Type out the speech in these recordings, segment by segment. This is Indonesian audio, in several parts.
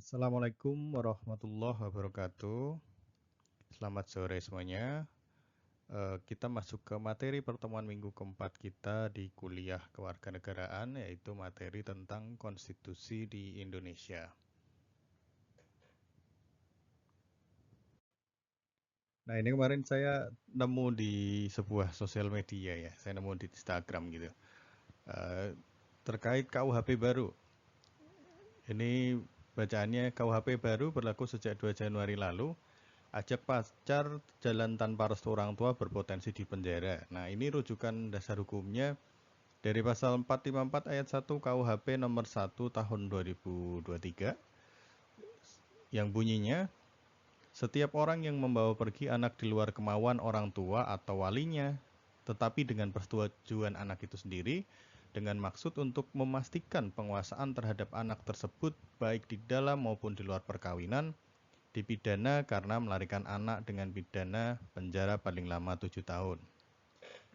Assalamualaikum warahmatullahi wabarakatuh. Selamat sore semuanya. Kita masuk ke materi pertemuan minggu keempat kita di kuliah kewarganegaraan, yaitu materi tentang konstitusi di Indonesia. Nah, ini kemarin saya nemu di sebuah sosial media ya, saya nemu di Instagram gitu. Terkait KUHP baru. Ini bacaannya, KUHP baru berlaku sejak 2 Januari lalu. Ajak pacar jalan tanpa restu orang tua berpotensi dipenjara. Nah, ini rujukan dasar hukumnya dari pasal 454 ayat 1 KUHP nomor 1 tahun 2023 yang bunyinya, setiap orang yang membawa pergi anak di luar kemauan orang tua atau walinya, tetapi dengan persetujuan anak itu sendiri, dengan maksud untuk memastikan penguasaan terhadap anak tersebut baik di dalam maupun di luar perkawinan, dipidana karena melarikan anak dengan pidana penjara paling lama 7 tahun.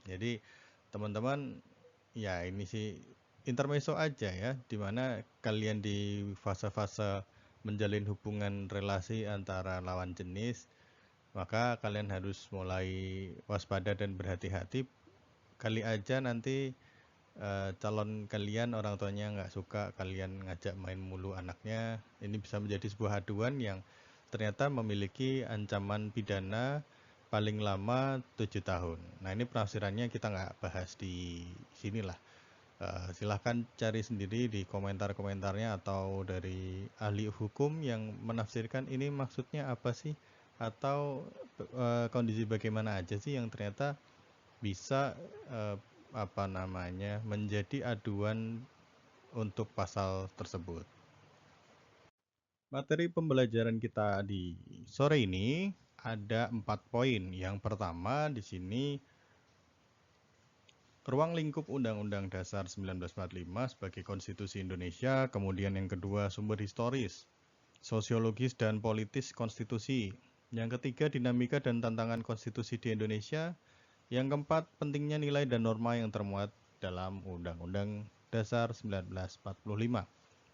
Jadi teman-teman, ya ini sih intermezzo aja ya, dimana kalian di fase-fase menjalin hubungan relasi antara lawan jenis, maka kalian harus mulai waspada dan berhati-hati. Kali aja nanti calon kalian orang tuanya nggak suka kalian ngajak main mulu anaknya, ini bisa menjadi sebuah aduan yang ternyata memiliki ancaman pidana paling lama 7 tahun. Nah, ini penafsirannya kita nggak bahas di sinilah. Silahkan cari sendiri di komentar-komentarnya atau dari ahli hukum yang menafsirkan ini maksudnya apa sih, atau kondisi bagaimana aja sih yang ternyata bisa menjadi aduan untuk pasal tersebut. Materi pembelajaran kita di sore ini ada 4 poin. Yang pertama di sini ruang lingkup Undang-Undang Dasar 1945 sebagai Konstitusi Indonesia, kemudian yang kedua sumber historis, sosiologis dan politis konstitusi. Yang ketiga dinamika dan tantangan konstitusi di Indonesia. Yang keempat pentingnya nilai dan norma yang termuat dalam Undang-Undang Dasar 1945.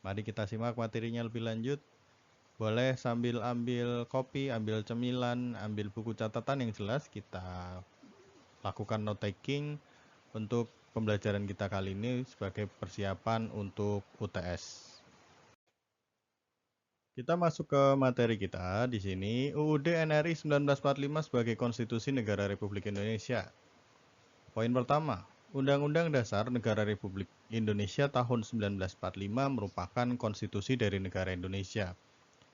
Mari kita simak materinya lebih lanjut. Boleh sambil ambil kopi, ambil cemilan, ambil buku catatan yang jelas, kita lakukan note taking untuk pembelajaran kita kali ini sebagai persiapan untuk UTS. Kita masuk ke materi kita di sini. UUD NRI 1945 sebagai Konstitusi Negara Republik Indonesia. Poin pertama, Undang-Undang Dasar Negara Republik Indonesia tahun 1945 merupakan konstitusi dari negara Indonesia.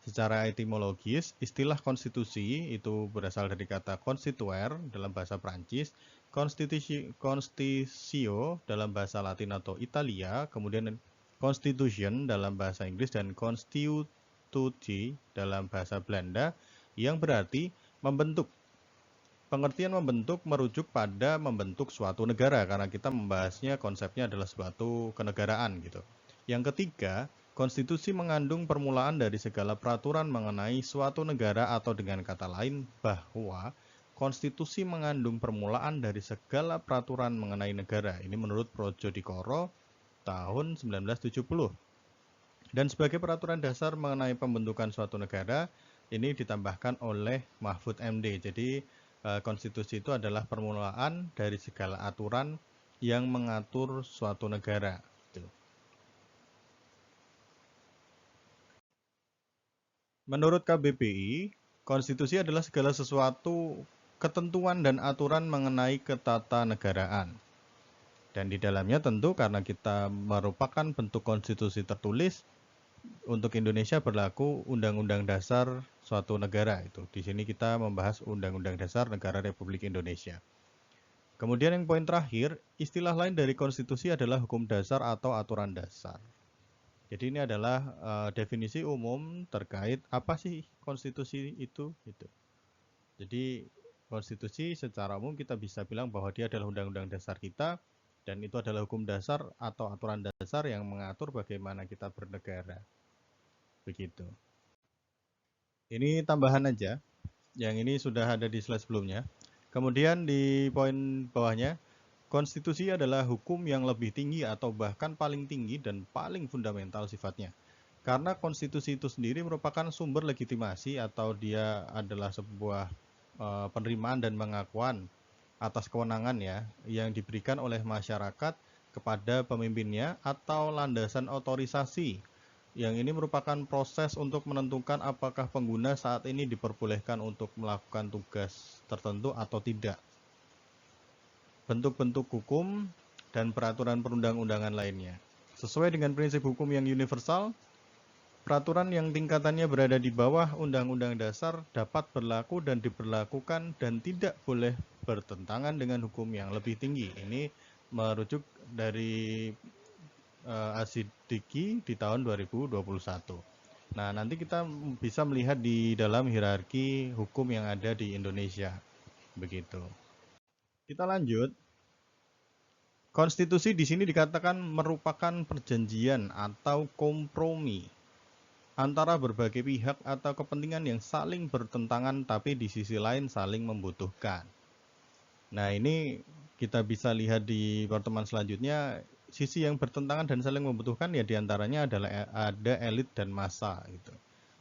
Secara etimologis, istilah konstitusi itu berasal dari kata constituere dalam bahasa Prancis, constitutio dalam bahasa Latin atau Italia, kemudian constitution dalam bahasa Inggris, dan constitutie dalam bahasa Belanda, yang berarti membentuk. Pengertian membentuk merujuk pada membentuk suatu negara, karena kita membahasnya konsepnya adalah suatu kenegaraan gitu. Yang ketiga, konstitusi mengandung permulaan dari segala peraturan mengenai suatu negara, atau dengan kata lain bahwa konstitusi mengandung permulaan dari segala peraturan mengenai negara. Ini menurut Projodikoro tahun 1970. Dan sebagai peraturan dasar mengenai pembentukan suatu negara, ini ditambahkan oleh Mahfud MD. Jadi konstitusi itu adalah permulaan dari segala aturan yang mengatur suatu negara. Menurut KBBI, konstitusi adalah segala sesuatu ketentuan dan aturan mengenai ketatanegaraan. Dan di dalamnya tentu karena kita merupakan bentuk konstitusi tertulis, untuk Indonesia berlaku Undang-Undang Dasar suatu negara itu. Di sini kita membahas Undang-Undang Dasar Negara Republik Indonesia. Kemudian yang poin terakhir, istilah lain dari konstitusi adalah hukum dasar atau aturan dasar. Jadi ini adalah definisi umum terkait apa sih konstitusi itu gitu. Jadi konstitusi secara umum kita bisa bilang bahwa dia adalah undang-undang dasar kita, dan itu adalah hukum dasar atau aturan dasar yang mengatur bagaimana kita bernegara. Begitu. Ini tambahan aja. Yang ini sudah ada di slide sebelumnya. Kemudian di poin bawahnya, konstitusi adalah hukum yang lebih tinggi atau bahkan paling tinggi dan paling fundamental sifatnya. Karena konstitusi itu sendiri merupakan sumber legitimasi atau dia adalah sebuah penerimaan dan pengakuan atas kewenangan ya yang diberikan oleh masyarakat kepada pemimpinnya atau landasan otorisasi. Yang ini merupakan proses untuk menentukan apakah pengguna saat ini diperbolehkan untuk melakukan tugas tertentu atau tidak. Bentuk-bentuk hukum dan peraturan perundang-undangan lainnya. Sesuai dengan prinsip hukum yang universal, peraturan yang tingkatannya berada di bawah Undang-Undang Dasar dapat berlaku dan diberlakukan dan tidak boleh bertentangan dengan hukum yang lebih tinggi. Ini merujuk dari Asidiki di tahun 2021. Nah, nanti kita bisa melihat di dalam hierarki hukum yang ada di Indonesia. Begitu. Kita lanjut. Konstitusi di sini dikatakan merupakan perjanjian atau kompromi antara berbagai pihak atau kepentingan yang saling bertentangan tapi di sisi lain saling membutuhkan. Nah, ini kita bisa lihat di pertemuan selanjutnya, sisi yang bertentangan dan saling membutuhkan ya diantaranya adalah ada elit dan massa gitu.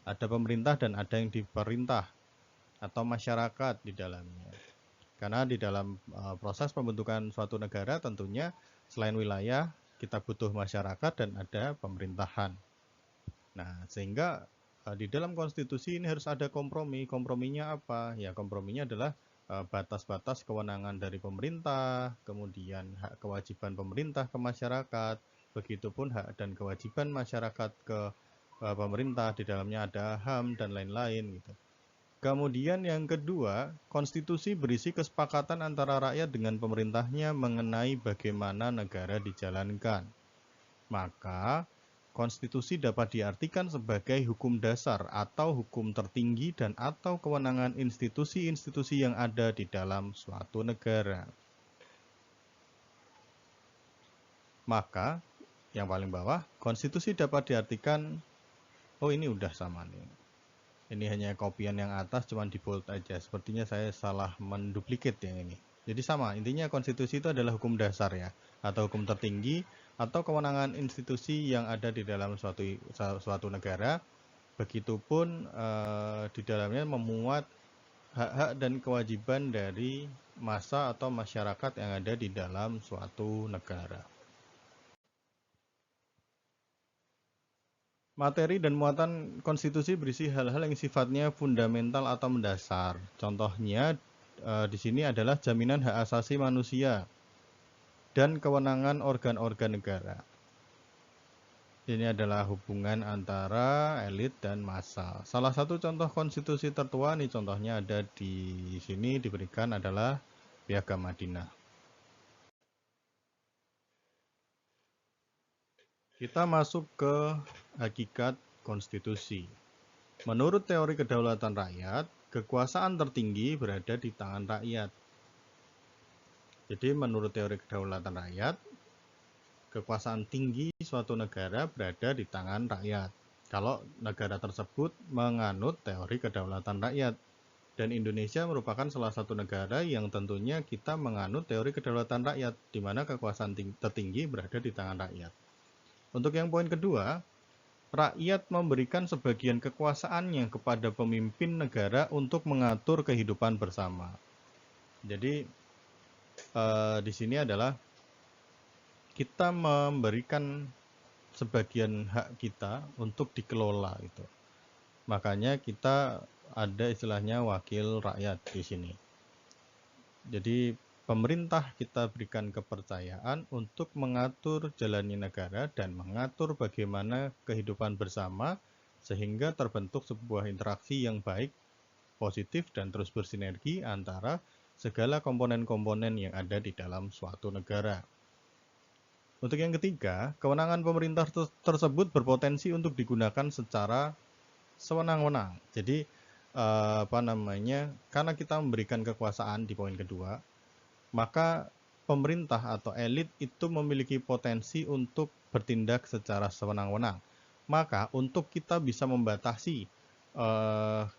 Ada pemerintah dan ada yang diperintah atau masyarakat di dalamnya. Karena di dalam proses pembentukan suatu negara tentunya selain wilayah kita butuh masyarakat dan ada pemerintahan. Nah, sehingga di dalam konstitusi ini harus ada kompromi. Komprominya apa? Ya, komprominya adalah batas-batas kewenangan dari pemerintah, kemudian hak kewajiban pemerintah ke masyarakat, begitupun hak dan kewajiban masyarakat ke pemerintah, di dalamnya ada HAM dan lain-lain gitu. Kemudian yang kedua, konstitusi berisi kesepakatan antara rakyat dengan pemerintahnya mengenai bagaimana negara dijalankan. Maka, konstitusi dapat diartikan sebagai hukum dasar atau hukum tertinggi dan atau kewenangan institusi-institusi yang ada di dalam suatu negara. Maka, yang paling bawah, konstitusi dapat diartikan, oh ini udah sama nih. Ini hanya kopian yang atas, cuman di bold aja. Sepertinya saya salah menduplikat yang ini. Jadi sama, intinya konstitusi itu adalah hukum dasar ya, atau hukum tertinggi, atau kewenangan institusi yang ada di dalam suatu negara. Begitupun di dalamnya memuat hak-hak dan kewajiban dari massa atau masyarakat yang ada di dalam suatu negara. Materi dan muatan konstitusi berisi hal-hal yang sifatnya fundamental atau mendasar. Contohnya di sini adalah jaminan hak asasi manusia dan kewenangan organ-organ negara. Ini adalah hubungan antara elit dan massa. Salah satu contoh konstitusi tertua nih, contohnya ada di sini diberikan adalah Piagam Madinah. Kita masuk ke hakikat konstitusi. Menurut teori kedaulatan rakyat, kekuasaan tertinggi berada di tangan rakyat. Jadi menurut teori kedaulatan rakyat, kekuasaan tinggi suatu negara berada di tangan rakyat. Kalau negara tersebut menganut teori kedaulatan rakyat. Dan Indonesia merupakan salah satu negara yang tentunya kita menganut teori kedaulatan rakyat, di mana kekuasaan tertinggi berada di tangan rakyat. Untuk yang poin kedua, rakyat memberikan sebagian kekuasaannya kepada pemimpin negara untuk mengatur kehidupan bersama. Jadi di sini adalah kita memberikan sebagian hak kita untuk dikelola itu. Makanya kita ada istilahnya wakil rakyat di sini. Jadi pemerintah kita berikan kepercayaan untuk mengatur jalannya negara dan mengatur bagaimana kehidupan bersama sehingga terbentuk sebuah interaksi yang baik, positif dan terus bersinergi antara segala komponen-komponen yang ada di dalam suatu negara. Untuk yang ketiga, kewenangan pemerintah tersebut berpotensi untuk digunakan secara sewenang-wenang. Jadi karena kita memberikan kekuasaan di poin kedua, maka pemerintah atau elit itu memiliki potensi untuk bertindak secara sewenang-wenang. Maka untuk kita bisa membatasi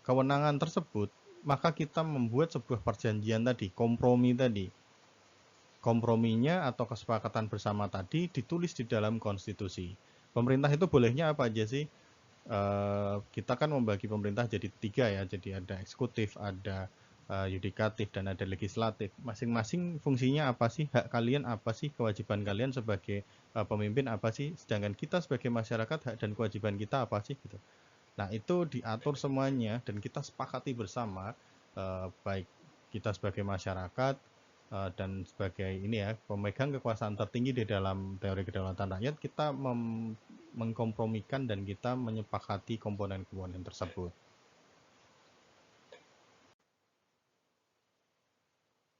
kewenangan tersebut, maka kita membuat sebuah perjanjian tadi, kompromi tadi. Komprominya atau kesepakatan bersama tadi ditulis di dalam konstitusi. Pemerintah itu bolehnya apa aja sih? kita kan membagi pemerintah jadi 3 ya, jadi ada eksekutif, ada yudikatif, dan ada legislatif. Masing-masing fungsinya apa sih, hak kalian apa sih, kewajiban kalian sebagai pemimpin apa sih, sedangkan kita sebagai masyarakat hak dan kewajiban kita apa sih gitu. Nah, itu diatur semuanya dan kita sepakati bersama, baik kita sebagai masyarakat dan sebagai ini ya, pemegang kekuasaan tertinggi di dalam teori kedaulatan rakyat, kita mengkompromikan dan kita menyepakati komponen-komponen tersebut.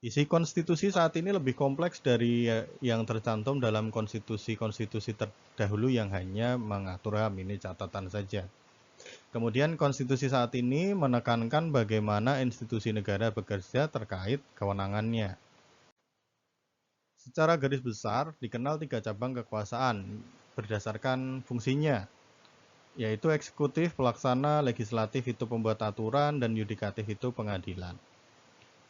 Isi konstitusi saat ini lebih kompleks dari yang tercantum dalam konstitusi-konstitusi terdahulu yang hanya mengatur HAM. Ini catatan saja. Kemudian konstitusi saat ini menekankan bagaimana institusi negara bekerja terkait kewenangannya. Secara garis besar dikenal 3 cabang kekuasaan berdasarkan fungsinya, yaitu eksekutif, pelaksana, legislatif itu pembuat aturan, dan yudikatif itu pengadilan.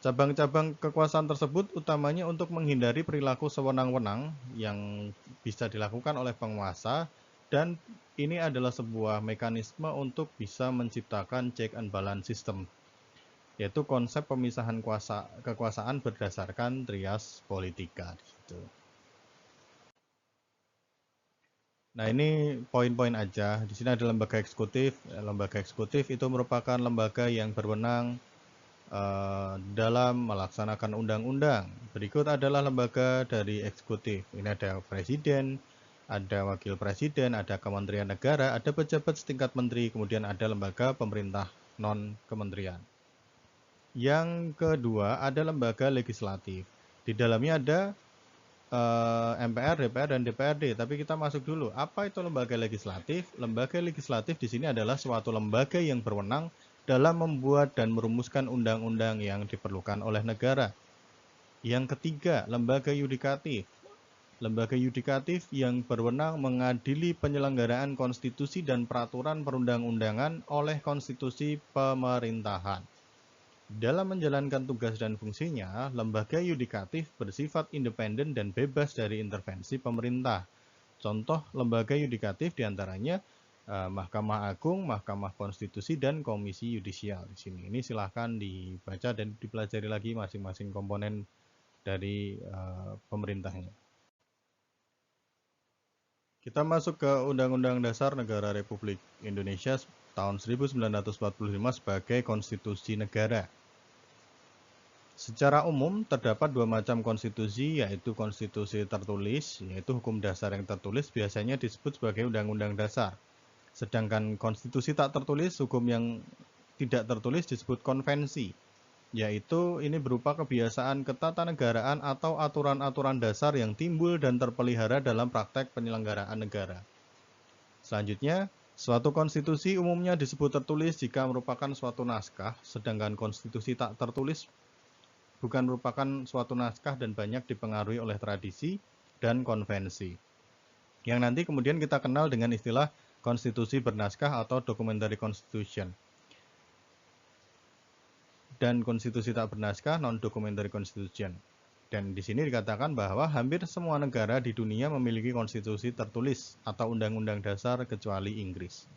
Cabang-cabang kekuasaan tersebut utamanya untuk menghindari perilaku sewenang-wenang yang bisa dilakukan oleh penguasa, dan ini adalah sebuah mekanisme untuk bisa menciptakan check and balance system, yaitu konsep pemisahan kekuasaan berdasarkan trias politika. Gitu. Nah, ini poin-poin aja. Di sini ada lembaga eksekutif. Lembaga eksekutif itu merupakan lembaga yang berwenang dalam melaksanakan undang-undang. Berikut adalah lembaga dari eksekutif. Ini ada presiden, ada wakil presiden, ada kementerian negara, ada pejabat setingkat menteri, kemudian ada lembaga pemerintah non-kementerian. Yang kedua ada lembaga legislatif. Di dalamnya ada MPR, DPR, dan DPRD. Tapi kita masuk dulu. Apa itu lembaga legislatif? Lembaga legislatif di sini adalah suatu lembaga yang berwenang dalam membuat dan merumuskan undang-undang yang diperlukan oleh negara. Yang ketiga, lembaga yudikatif. Lembaga yudikatif yang berwenang mengadili penyelenggaraan konstitusi dan peraturan perundang-undangan oleh konstitusi pemerintahan. Dalam menjalankan tugas dan fungsinya, lembaga yudikatif bersifat independen dan bebas dari intervensi pemerintah. Contoh lembaga yudikatif diantaranya Mahkamah Agung, Mahkamah Konstitusi, dan Komisi Yudisial di sini. Ini silahkan dibaca dan dipelajari lagi masing-masing komponen dari pemerintahnya. Kita masuk ke Undang-Undang Dasar Negara Republik Indonesia tahun 1945 sebagai konstitusi negara. Secara umum terdapat 2 macam konstitusi, yaitu konstitusi tertulis, yaitu hukum dasar yang tertulis biasanya disebut sebagai undang-undang dasar. Sedangkan konstitusi tak tertulis, hukum yang tidak tertulis disebut konvensi, yaitu ini berupa kebiasaan ketatanegaraan atau aturan-aturan dasar yang timbul dan terpelihara dalam praktek penyelenggaraan negara. Selanjutnya, suatu konstitusi umumnya disebut tertulis jika merupakan suatu naskah, sedangkan konstitusi tak tertulis bukan merupakan suatu naskah dan banyak dipengaruhi oleh tradisi dan konvensi. Yang nanti kemudian kita kenal dengan istilah konstitusi bernaskah atau documentary constitution. Dan konstitusi tak bernaskah non-documentary constitution. Dan di sini dikatakan bahwa hampir semua negara di dunia memiliki konstitusi tertulis atau undang-undang dasar kecuali Inggris.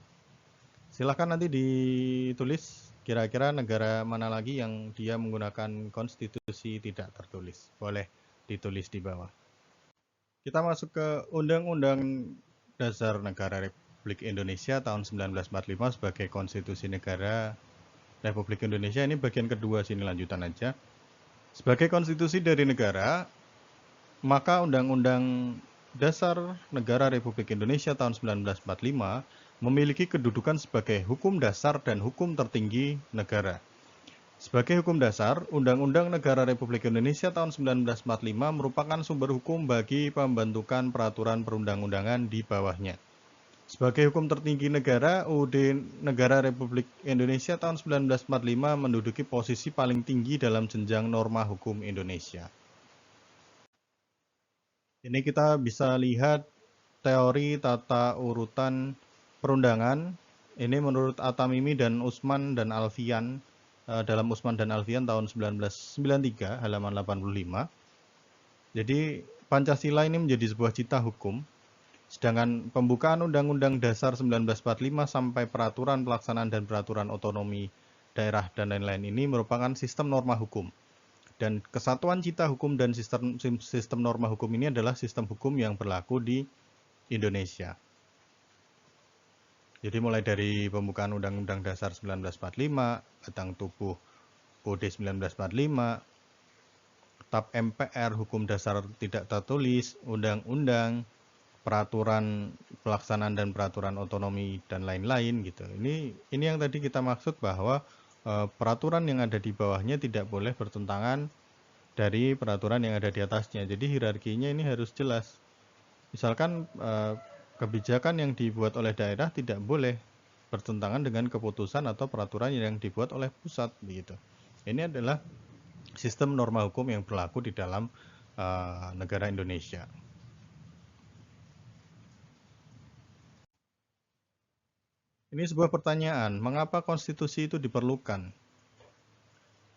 Silakan nanti ditulis kira-kira negara mana lagi yang dia menggunakan konstitusi tidak tertulis. Boleh ditulis di bawah. Kita masuk ke Undang-Undang Dasar Negara Republik Indonesia tahun 1945 sebagai konstitusi negara Republik Indonesia. Ini bagian kedua, sini lanjutan aja. Sebagai konstitusi dari negara, maka Undang-Undang Dasar Negara Republik Indonesia tahun 1945 memiliki kedudukan sebagai hukum dasar dan hukum tertinggi negara. Sebagai hukum dasar, Undang-Undang Negara Republik Indonesia tahun 1945 merupakan sumber hukum bagi pembentukan peraturan perundang-undangan di bawahnya. Sebagai hukum tertinggi negara, UUD Negara Republik Indonesia tahun 1945 menduduki posisi paling tinggi dalam jenjang norma hukum Indonesia. Ini kita bisa lihat teori tata urutan perundangan. Ini menurut Atamimi dan Usman dan Alfian dalam Usman dan Alfian tahun 1993 halaman 85. Jadi Pancasila ini menjadi sebuah cita hukum Sedangkan pembukaan Undang-Undang Dasar 1945 sampai peraturan pelaksanaan dan peraturan otonomi daerah dan lain-lain ini merupakan sistem norma hukum. Dan kesatuan cita hukum dan sistem norma hukum ini adalah sistem hukum yang berlaku di Indonesia. Jadi mulai dari pembukaan Undang-Undang Dasar 1945, batang tubuh UUD 1945, TAP MPR, Hukum Dasar Tidak Tertulis, Undang-Undang, peraturan pelaksanaan dan peraturan otonomi dan lain-lain gitu. Ini yang tadi kita maksud bahwa peraturan yang ada di bawahnya tidak boleh bertentangan dari peraturan yang ada di atasnya. Jadi hierarkinya ini harus jelas. Misalkan kebijakan yang dibuat oleh daerah tidak boleh bertentangan dengan keputusan atau peraturan yang dibuat oleh pusat begitu. Ini adalah sistem norma hukum yang berlaku di dalam negara Indonesia. Ini sebuah pertanyaan, mengapa konstitusi itu diperlukan?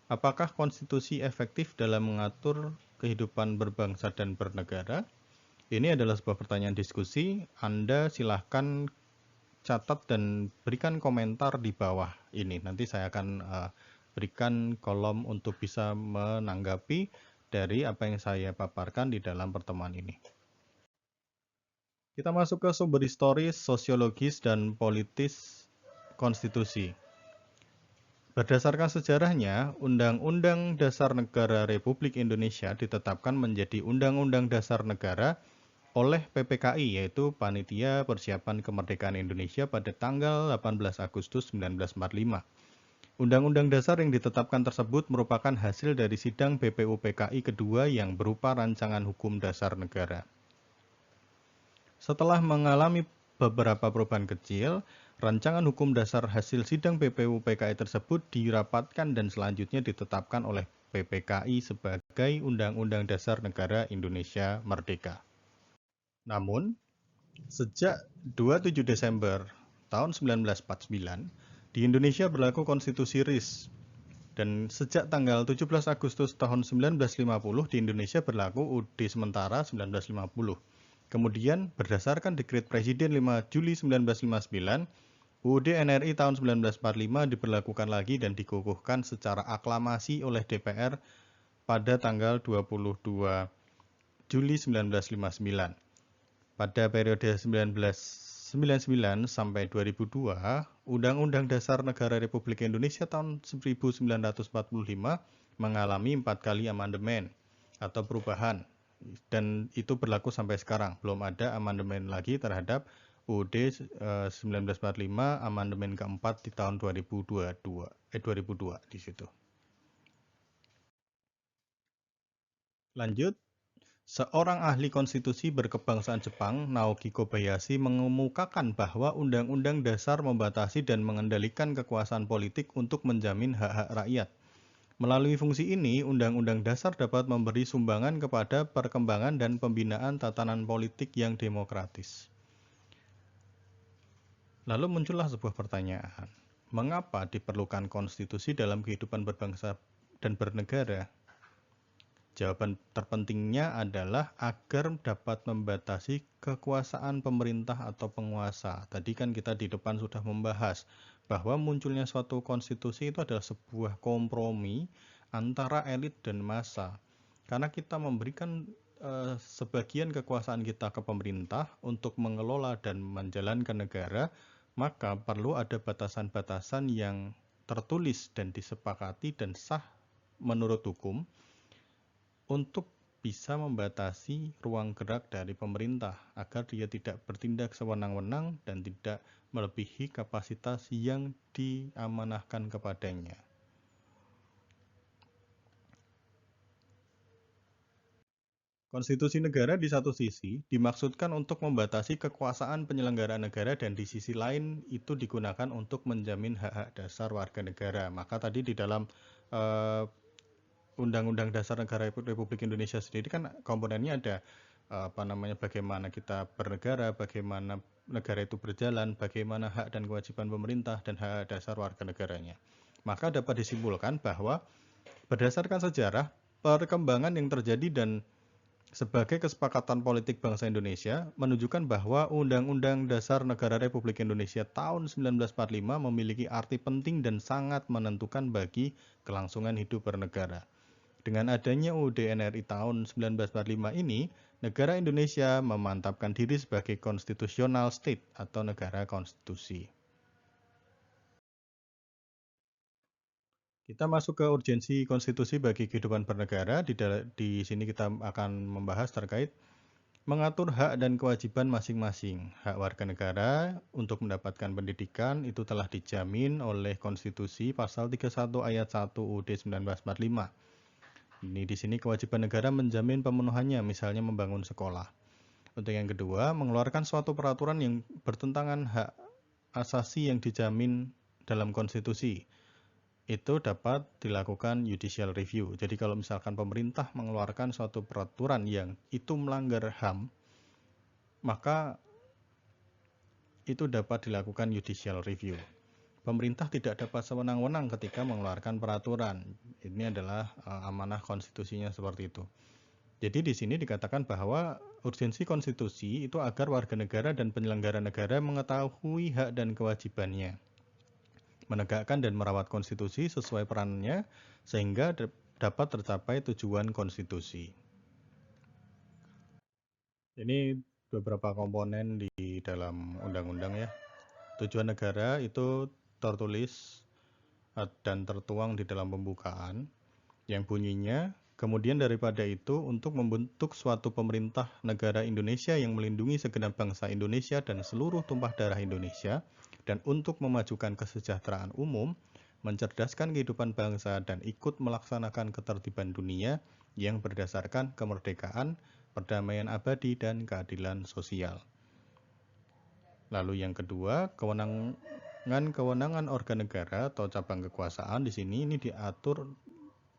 Apakah konstitusi efektif dalam mengatur kehidupan berbangsa dan bernegara? Ini adalah sebuah pertanyaan diskusi. Anda silahkan catat dan berikan komentar di bawah ini. Nanti saya akan berikan kolom untuk bisa menanggapi dari apa yang saya paparkan di dalam pertemuan ini. Kita masuk ke sumber historis, sosiologis, dan politis konstitusi. Berdasarkan sejarahnya, Undang-Undang Dasar Negara Republik Indonesia ditetapkan menjadi Undang-Undang Dasar Negara oleh PPKI, yaitu Panitia Persiapan Kemerdekaan Indonesia pada tanggal 18 Agustus 1945. Undang-Undang Dasar yang ditetapkan tersebut merupakan hasil dari sidang BPUPKI kedua yang berupa rancangan hukum dasar negara. Setelah mengalami beberapa perubahan kecil, rancangan hukum dasar hasil sidang BPUPKI tersebut dirapatkan dan selanjutnya ditetapkan oleh PPKI sebagai Undang-Undang Dasar Negara Indonesia Merdeka. Namun, sejak 27 Desember tahun 1949, di Indonesia berlaku konstitusi RIS. Dan sejak tanggal 17 Agustus tahun 1950 di Indonesia berlaku UUD sementara 1950. Kemudian berdasarkan Dekret Presiden 5 Juli 1959, UUD NRI tahun 1945 diberlakukan lagi dan dikukuhkan secara aklamasi oleh DPR pada tanggal 22 Juli 1959. Pada periode 1999 sampai 2002, Undang-Undang Dasar Negara Republik Indonesia tahun 1945 mengalami 4 kali amandemen atau perubahan. Dan itu berlaku sampai sekarang. Belum ada amandemen lagi terhadap UUD 1945, amandemen keempat di tahun 2002 di situ. Lanjut. Seorang ahli konstitusi berkebangsaan Jepang, Naoki Kobayashi, mengemukakan bahwa Undang-Undang Dasar membatasi dan mengendalikan kekuasaan politik untuk menjamin hak-hak rakyat. Melalui fungsi ini, Undang-Undang Dasar dapat memberi sumbangan kepada perkembangan dan pembinaan tatanan politik yang demokratis. Lalu muncullah sebuah pertanyaan, mengapa diperlukan konstitusi dalam kehidupan berbangsa dan bernegara? Jawaban terpentingnya adalah agar dapat membatasi kekuasaan pemerintah atau penguasa. Tadi kan kita di depan sudah membahas bahwa munculnya suatu konstitusi itu adalah sebuah kompromi antara elit dan massa. Karena kita memberikan sebagian kekuasaan kita ke pemerintah untuk mengelola dan menjalankan negara, maka perlu ada batasan-batasan yang tertulis dan disepakati dan sah menurut hukum untuk bisa membatasi ruang gerak dari pemerintah agar dia tidak bertindak sewenang-wenang dan tidak melebihi kapasitas yang diamanahkan kepadanya. Konstitusi negara di satu sisi dimaksudkan untuk membatasi kekuasaan penyelenggara negara dan di sisi lain itu digunakan untuk menjamin hak-hak dasar warga negara. Maka tadi di dalam Undang-Undang Dasar Negara Republik Indonesia sendiri kan komponennya ada bagaimana kita bernegara, bagaimana negara itu berjalan, bagaimana hak dan kewajiban pemerintah dan hak dasar warga negaranya. Maka dapat disimpulkan bahwa berdasarkan sejarah, perkembangan yang terjadi dan sebagai kesepakatan politik bangsa Indonesia menunjukkan bahwa Undang-Undang Dasar Negara Republik Indonesia tahun 1945 memiliki arti penting dan sangat menentukan bagi kelangsungan hidup bernegara. Dengan adanya UUD NRI tahun 1945 ini, negara Indonesia memantapkan diri sebagai constitutional state atau negara konstitusi. Kita masuk ke urgensi konstitusi bagi kehidupan bernegara. Di sini kita akan membahas terkait mengatur hak dan kewajiban masing-masing. Hak warga negara untuk mendapatkan pendidikan itu telah dijamin oleh Konstitusi Pasal 31 Ayat 1 UUD 1945. Ini di sini kewajiban negara menjamin pemenuhannya, misalnya membangun sekolah. Untuk yang kedua, mengeluarkan suatu peraturan yang bertentangan hak asasi yang dijamin dalam konstitusi. Itu dapat dilakukan judicial review. Jadi kalau misalkan pemerintah mengeluarkan suatu peraturan yang itu melanggar HAM, maka itu dapat dilakukan judicial review. Pemerintah tidak dapat sewenang-wenang ketika mengeluarkan peraturan. Ini adalah amanah konstitusinya seperti itu. Jadi di sini dikatakan bahwa urgensi konstitusi itu agar warga negara dan penyelenggara negara mengetahui hak dan kewajibannya, menegakkan dan merawat konstitusi sesuai perannya sehingga dapat tercapai tujuan konstitusi. Ini beberapa komponen di dalam undang-undang ya. Tujuan negara itu tertulis dan tertuang di dalam pembukaan yang bunyinya, kemudian daripada itu untuk membentuk suatu pemerintah negara Indonesia yang melindungi segenap bangsa Indonesia dan seluruh tumpah darah Indonesia, dan untuk memajukan kesejahteraan umum, mencerdaskan kehidupan bangsa, dan ikut melaksanakan ketertiban dunia yang berdasarkan kemerdekaan, perdamaian abadi, dan keadilan sosial. Lalu yang kedua, kewenangan organ negara atau cabang kekuasaan di sini ini diatur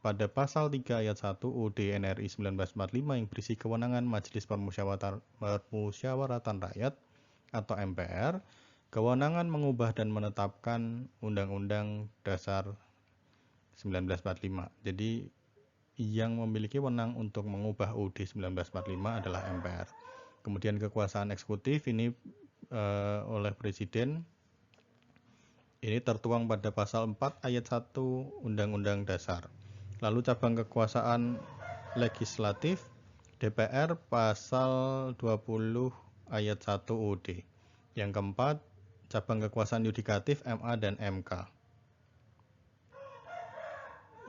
pada pasal 3 ayat 1 UUD NRI 1945 yang berisi kewenangan Majelis Permusyawaratan Rakyat atau MPR, kewenangan mengubah dan menetapkan Undang-Undang Dasar 1945. Jadi yang memiliki wewenang untuk mengubah UUD 1945 adalah MPR. Kemudian kekuasaan eksekutif ini oleh Presiden. Ini tertuang pada pasal 4 ayat 1 Undang-Undang Dasar. Lalu cabang kekuasaan legislatif DPR pasal 20 ayat 1 UUD. Yang keempat, cabang kekuasaan yudikatif MA dan MK.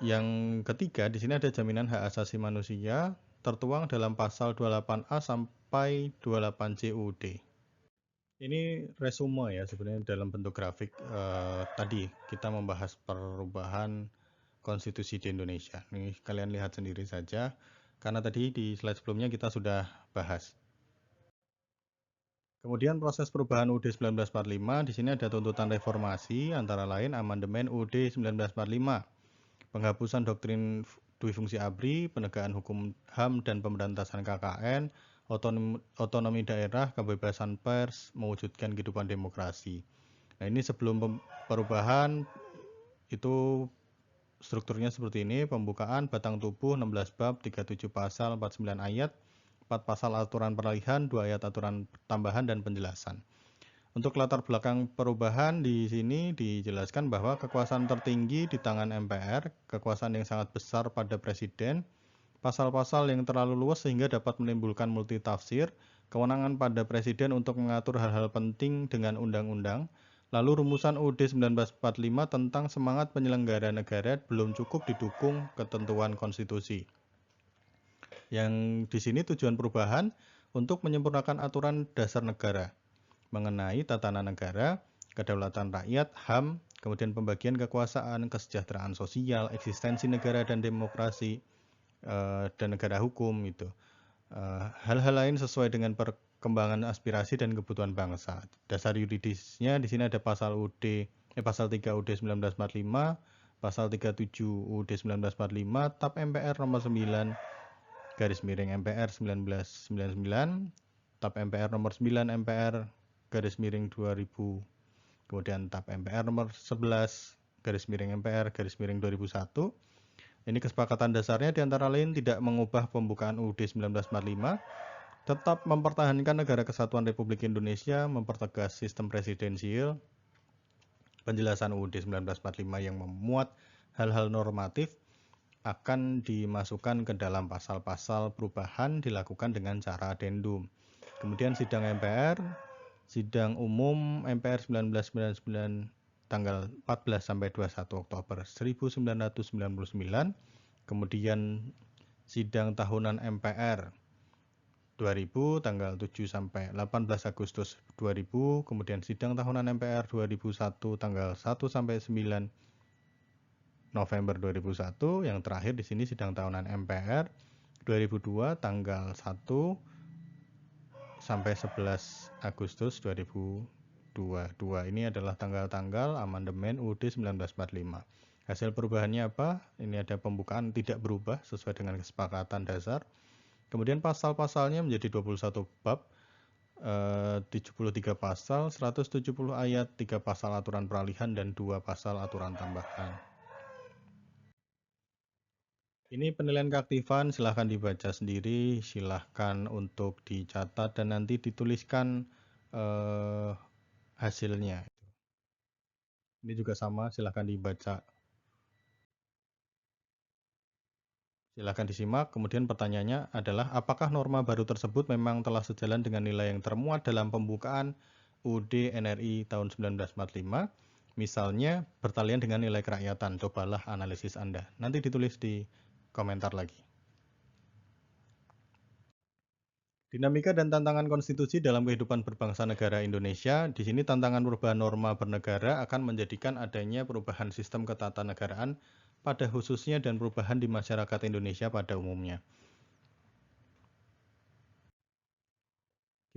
Yang ketiga, di sini ada jaminan hak asasi manusia tertuang dalam pasal 28A sampai 28C UUD. Ini resume ya sebenarnya dalam bentuk grafik. Tadi kita membahas perubahan konstitusi di Indonesia. Ini kalian lihat sendiri saja karena tadi di slide sebelumnya kita sudah bahas. Kemudian proses perubahan UUD 1945, di sini ada tuntutan reformasi antara lain amandemen UUD 1945, penghapusan doktrin dui fungsi ABRI, penegakan hukum HAM dan pemberantasan KKN, otonomi daerah, kebebasan pers, mewujudkan kehidupan demokrasi. Nah, ini sebelum perubahan itu strukturnya seperti ini: pembukaan, batang tubuh, 16 bab, 37 pasal, 49 ayat, 4 pasal aturan peralihan, 2 ayat aturan tambahan dan penjelasan. Untuk latar belakang perubahan di sini dijelaskan bahwa kekuasaan tertinggi di tangan MPR, kekuasaan yang sangat besar pada Presiden, pasal-pasal yang terlalu luas sehingga dapat menimbulkan multitafsir, kewenangan pada Presiden untuk mengatur hal-hal penting dengan undang-undang, lalu rumusan UUD 1945 tentang semangat penyelenggara negara belum cukup didukung ketentuan konstitusi. Yang di sini tujuan perubahan untuk menyempurnakan aturan dasar negara mengenai tatanan negara, kedaulatan rakyat, HAM, kemudian pembagian kekuasaan, kesejahteraan sosial, eksistensi negara dan demokrasi, dan negara hukum itu. Hal-hal lain sesuai dengan perkembangan aspirasi dan kebutuhan bangsa. Dasar yuridisnya di sini ada pasal 3 UUD 1945, pasal 37 UUD 1945, TAP MPR nomor 9 garis miring MPR 1999, TAP MPR nomor 9 MPR garis miring 2000, kemudian TAP MPR nomor 11 garis miring MPR garis miring 2001, Ini kesepakatan dasarnya di antara lain tidak mengubah pembukaan UUD 1945, tetap mempertahankan negara kesatuan Republik Indonesia, mempertegas sistem presidensial, penjelasan UUD 1945 yang memuat hal-hal normatif akan dimasukkan ke dalam pasal-pasal perubahan dilakukan dengan cara adendum. Kemudian sidang MPR, sidang umum MPR 1999 tanggal 14 sampai 21 Oktober 1999, kemudian sidang tahunan MPR 2000 tanggal 7 sampai 18 Agustus 2000, kemudian sidang tahunan MPR 2001 tanggal 1 sampai 9 November 2001, yang terakhir di sini sidang tahunan MPR 2002 tanggal 1 sampai 11 Agustus 2022. Ini adalah tanggal-tanggal amandemen UUD 1945. Hasil perubahannya apa? Ini ada pembukaan tidak berubah sesuai dengan kesepakatan dasar. Kemudian pasal-pasalnya menjadi 21 bab, 73 pasal, 170 ayat, 3 pasal aturan peralihan, dan 2 pasal aturan tambahan. Ini penilaian keaktifan, silahkan dibaca sendiri, silahkan untuk dicatat dan nanti dituliskan hasilnya. Ini juga sama, silahkan dibaca. Silahkan disimak. Kemudian pertanyaannya adalah, apakah norma baru tersebut memang telah sejalan dengan nilai yang termuat dalam pembukaan UUD NRI tahun 1945? Misalnya, bertalian dengan nilai kerakyatan. Cobalah analisis Anda. Nanti ditulis di komentar lagi. Dinamika dan tantangan konstitusi dalam kehidupan berbangsa negara Indonesia. Di sini tantangan perubahan norma bernegara akan menjadikan adanya perubahan sistem ketatanegaraan pada khususnya dan perubahan di masyarakat Indonesia pada umumnya.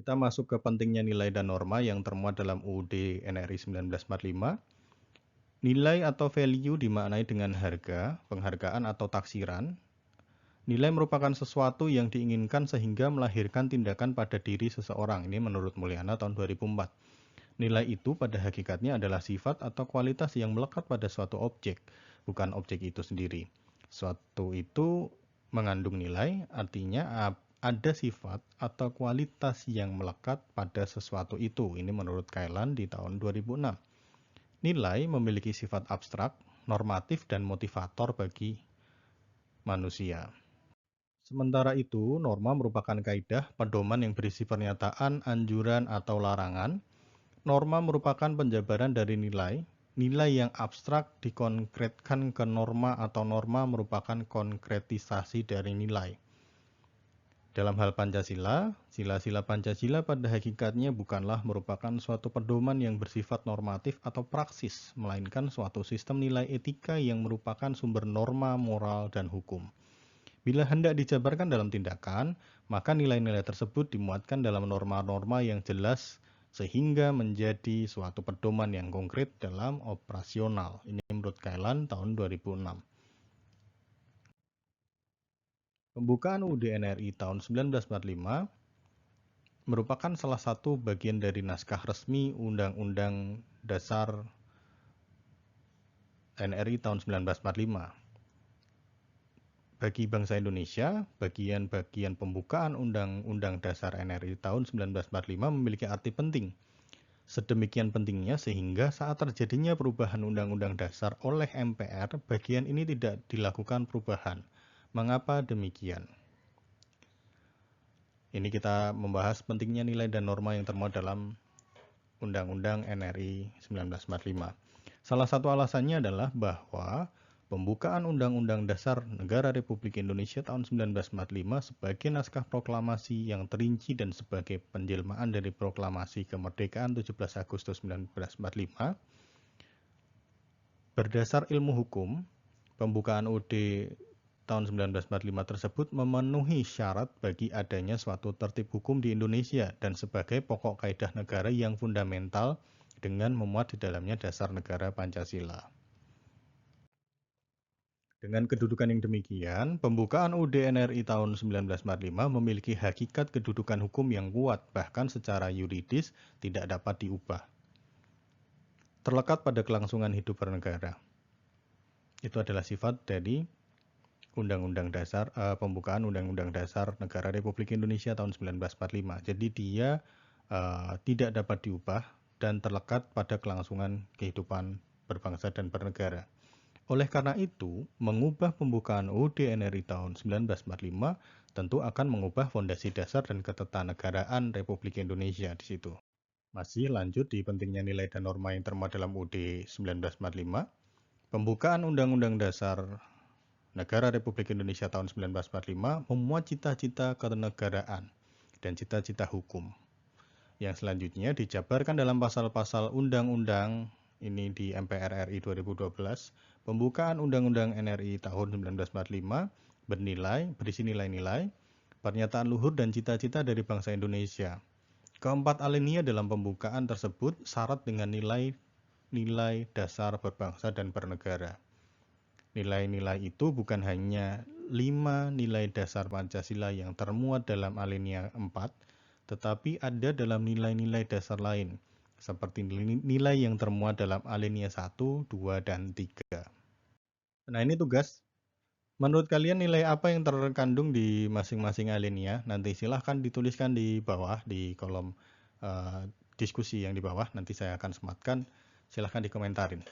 Kita masuk ke pentingnya nilai dan norma yang termuat dalam UUD NRI 1945. Nilai atau value dimaknai dengan harga, penghargaan atau taksiran. Nilai merupakan sesuatu yang diinginkan sehingga melahirkan tindakan pada diri seseorang. Ini menurut Mulyana tahun 2004. Nilai itu pada hakikatnya adalah sifat atau kualitas yang melekat pada suatu objek, bukan objek itu sendiri. Suatu itu mengandung nilai, artinya ada sifat atau kualitas yang melekat pada sesuatu itu. Ini menurut Kailan di tahun 2006. Nilai memiliki sifat abstrak, normatif, dan motivator bagi manusia. Sementara itu, norma merupakan kaidah pedoman yang berisi pernyataan, anjuran, atau larangan. Norma merupakan penjabaran dari nilai. Nilai yang abstrak dikonkretkan ke norma atau norma merupakan konkretisasi dari nilai. Dalam hal Pancasila, sila-sila Pancasila pada hakikatnya bukanlah merupakan suatu pedoman yang bersifat normatif atau praksis, melainkan suatu sistem nilai etika yang merupakan sumber norma, moral, dan hukum. Bila hendak dijabarkan dalam tindakan, maka nilai-nilai tersebut dimuatkan dalam norma-norma yang jelas sehingga menjadi suatu pedoman yang konkret dalam operasional. Ini menurut Kailan tahun 2006. Pembukaan UUD NRI tahun 1945 merupakan salah satu bagian dari naskah resmi Undang-Undang Dasar NRI tahun 1945. Bagi bangsa Indonesia, bagian-bagian pembukaan Undang-Undang Dasar NRI tahun 1945 memiliki arti penting. Sedemikian pentingnya sehingga saat terjadinya perubahan Undang-Undang Dasar oleh MPR, bagian ini tidak dilakukan perubahan. Mengapa demikian? Ini kita membahas pentingnya nilai dan norma yang termuat dalam Undang-Undang NRI 1945. Salah satu alasannya adalah bahwa pembukaan Undang-Undang Dasar Negara Republik Indonesia tahun 1945 sebagai naskah proklamasi yang terinci dan sebagai penjelmaan dari proklamasi kemerdekaan 17 Agustus 1945. Berdasar ilmu hukum, pembukaan UUD tahun 1945 tersebut memenuhi syarat bagi adanya suatu tertib hukum di Indonesia dan sebagai pokok kaidah negara yang fundamental dengan memuat di dalamnya dasar negara Pancasila. Dengan kedudukan yang demikian, pembukaan UUD NRI tahun 1945 memiliki hakikat kedudukan hukum yang kuat, bahkan secara yuridis tidak dapat diubah. Terlekat pada kelangsungan hidup bernegara. Itu adalah sifat dari pembukaan Undang-Undang Dasar Negara Republik Indonesia tahun 1945. Jadi dia tidak dapat diubah dan terlekat pada kelangsungan kehidupan berbangsa dan bernegara. Oleh karena itu, mengubah pembukaan UUD NRI tahun 1945 tentu akan mengubah fondasi dasar dan ketatanegaraan Republik Indonesia di situ. Masih lanjut di pentingnya nilai dan norma yang termuat dalam UUD 1945, pembukaan Undang-Undang Dasar Negara Republik Indonesia tahun 1945 memuat cita-cita kenegaraan dan cita-cita hukum. Yang selanjutnya dijabarkan dalam pasal-pasal Undang-Undang ini di MPR RI 2012, pembukaan Undang-Undang NRI tahun 1945 berisi nilai-nilai, pernyataan luhur dan cita-cita dari bangsa Indonesia. Keempat alinea dalam pembukaan tersebut syarat dengan nilai dasar berbangsa dan bernegara. Nilai-nilai itu bukan hanya 5 nilai dasar Pancasila yang termuat dalam alinea 4, tetapi ada dalam nilai-nilai dasar lain, seperti nilai yang termuat dalam alinea 1, 2, dan 3. Nah, ini tugas. Menurut kalian nilai apa yang terkandung di masing-masing alinea? Nanti silahkan dituliskan di bawah, di kolom diskusi yang di bawah. Nanti saya akan sematkan. Silahkan dikomentarin.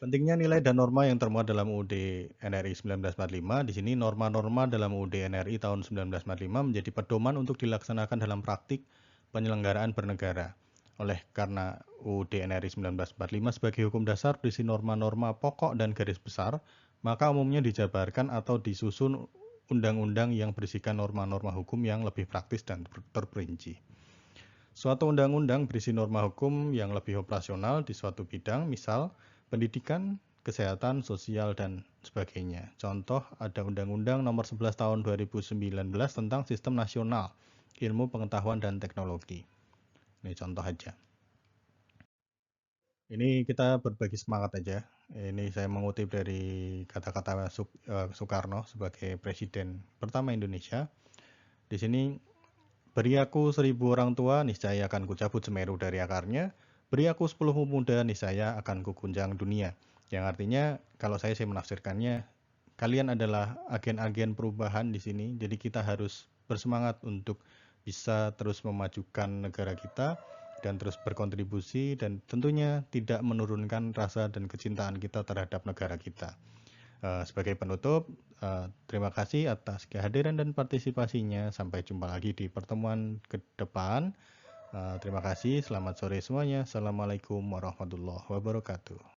Pentingnya nilai dan norma yang termuat dalam UUD NRI 1945. Di sini norma-norma dalam UUD NRI tahun 1945 menjadi pedoman untuk dilaksanakan dalam praktik penyelenggaraan bernegara. Oleh karena UUD NRI 1945 sebagai hukum dasar berisi norma-norma pokok dan garis besar, maka umumnya dijabarkan atau disusun undang-undang yang berisikan norma-norma hukum yang lebih praktis dan terperinci. Suatu undang-undang berisi norma hukum yang lebih operasional di suatu bidang, misal pendidikan, kesehatan, sosial, dan sebagainya. Contoh, ada Undang-Undang Nomor 11 Tahun 2019 tentang Sistem Nasional Ilmu Pengetahuan dan Teknologi. Ini contoh aja. Ini kita berbagi semangat aja. Ini saya mengutip dari kata-kata Soekarno sebagai Presiden pertama Indonesia. Di sini, beri aku 1000 orang tua, niscaya akan kucabut Semeru dari akarnya. Beri aku 10 pemuda, niscaya akan kugunjang dunia. Yang artinya, kalau saya menafsirkannya, kalian adalah agen-agen perubahan di sini. Jadi kita harus bersemangat untuk bisa terus memajukan negara kita dan terus berkontribusi dan tentunya tidak menurunkan rasa dan kecintaan kita terhadap negara kita. Sebagai penutup, terima kasih atas kehadiran dan partisipasinya. Sampai jumpa lagi di pertemuan ke depan. Terima kasih, selamat sore semuanya. Assalamualaikum warahmatullahi wabarakatuh.